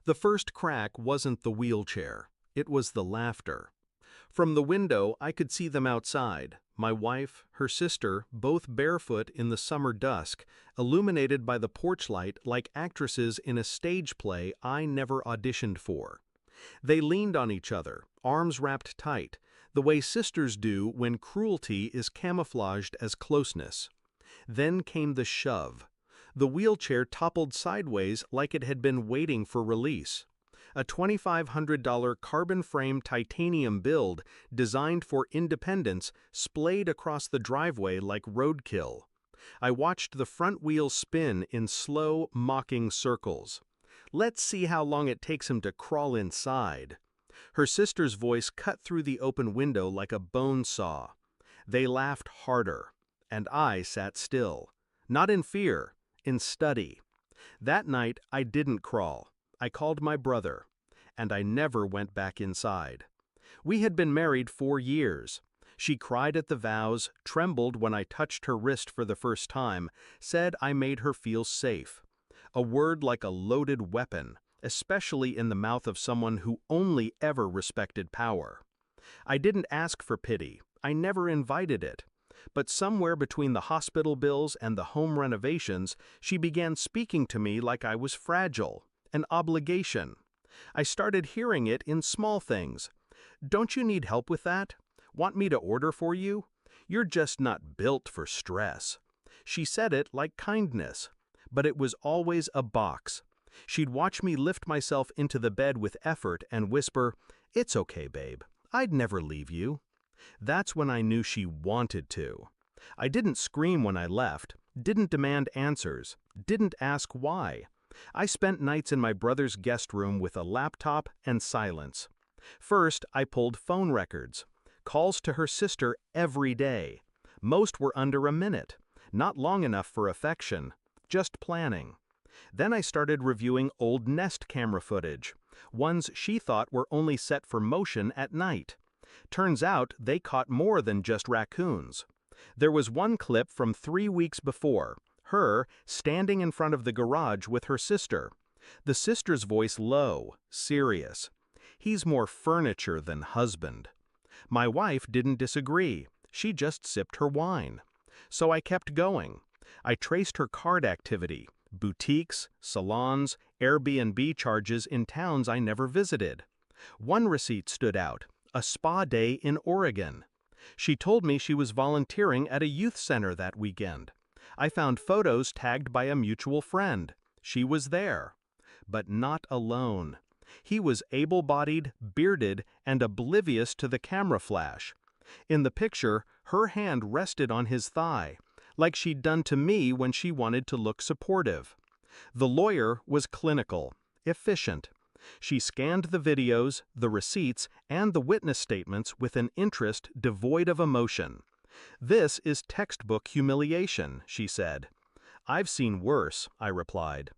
The first crack wasn't the wheelchair, it was the laughter. From the window, I could see them outside, my wife, her sister, both barefoot in the summer dusk, illuminated by the porch light like actresses in a stage play I never auditioned for. They leaned on each other, arms wrapped tight, the way sisters do when cruelty is camouflaged as closeness. Then came the shove. The wheelchair toppled sideways like it had been waiting for release. A $2,500 carbon frame titanium build designed for independence splayed across the driveway like roadkill. I watched the front wheels spin in slow, mocking circles. "Let's see how long it takes him to crawl inside." Her sister's voice cut through the open window like a bone saw. They laughed harder, and I sat still. Not in fear, in study. That night, I didn't crawl. I called my brother, and I never went back inside. We had been married 4 years. She cried at the vows, trembled when I touched her wrist for the first time, said I made her feel safe. A word like a loaded weapon, especially in the mouth of someone who only ever respected power. I didn't ask for pity. I never invited it. But somewhere between the hospital bills and the home renovations, she began speaking to me like I was fragile, an obligation. I started hearing it in small things. "Don't you need help with that? Want me to order for you? You're just not built for stress." She said it like kindness, but it was always a box. She'd watch me lift myself into the bed with effort and whisper, "It's okay, babe. I'd never leave you." That's when I knew she wanted to. I didn't scream when I left, didn't demand answers, didn't ask why. I spent nights in my brother's guest room with a laptop and silence. First, I pulled phone records. Calls to her sister every day. Most were under a minute, not long enough for affection, just planning. Then I started reviewing old Nest camera footage, ones she thought were only set for motion at night. Turns out they caught more than just raccoons. There was one clip from 3 weeks before, her standing in front of the garage with her sister. The sister's voice low, serious. "He's more furniture than husband." My wife didn't disagree. She just sipped her wine. So I kept going. I traced her card activity, boutiques, salons, Airbnb charges in towns I never visited. One receipt stood out. A spa day in Oregon. She told me she was volunteering at a youth center that weekend. I found photos tagged by a mutual friend. She was there. But not alone. He was able-bodied, bearded, and oblivious to the camera flash. In the picture, her hand rested on his thigh, like she'd done to me when she wanted to look supportive. The lawyer was clinical, efficient. She scanned the videos, the receipts, and the witness statements with an interest devoid of emotion. "This is textbook humiliation," she said. "I've seen worse," I replied.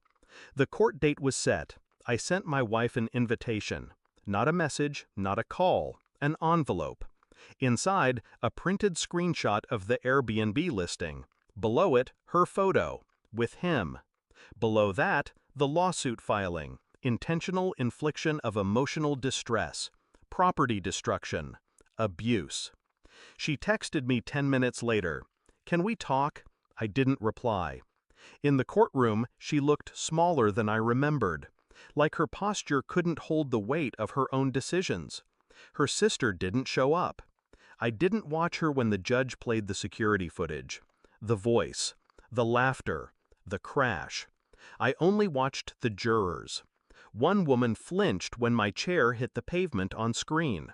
The court date was set. I sent my wife an invitation. Not a message, not a call, an envelope. Inside, a printed screenshot of the Airbnb listing. Below it, her photo, with him. Below that, the lawsuit filing. Intentional infliction of emotional distress, property destruction, abuse. She texted me 10 minutes later. "Can we talk?" I didn't reply. In the courtroom, she looked smaller than I remembered, like her posture couldn't hold the weight of her own decisions. Her sister didn't show up. I didn't watch her when the judge played the security footage, the voice, the laughter, the crash. I only watched the jurors. One woman flinched when my chair hit the pavement on screen.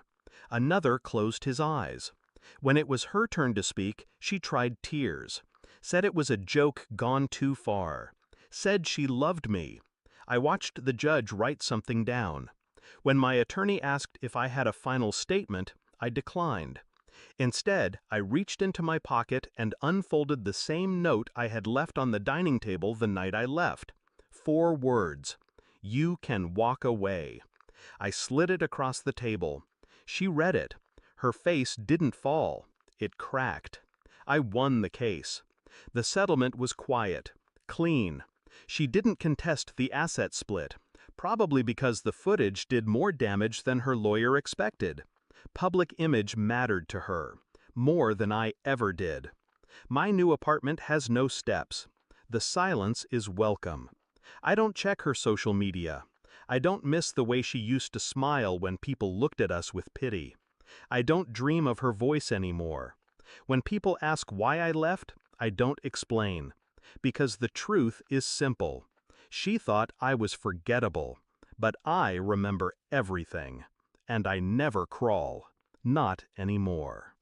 Another closed his eyes. When it was her turn to speak, she tried tears. Said it was a joke gone too far. Said she loved me. I watched the judge write something down. When my attorney asked if I had a final statement, I declined. Instead, I reached into my pocket and unfolded the same note I had left on the dining table the night I left. 4 words. "You can walk away." I slid it across the table. She read it. Her face didn't fall. It cracked. I won the case. The settlement was quiet, clean. She didn't contest the asset split. Probably because the footage did more damage than her lawyer expected. Public image mattered to her, more than I ever did. My new apartment has no steps. The silence is welcome. I don't check her social media. I don't miss the way she used to smile when people looked at us with pity. I don't dream of her voice anymore. When people ask why I left, I don't explain. Because the truth is simple. She thought I was forgettable, but I remember everything. And I never crawl. Not anymore.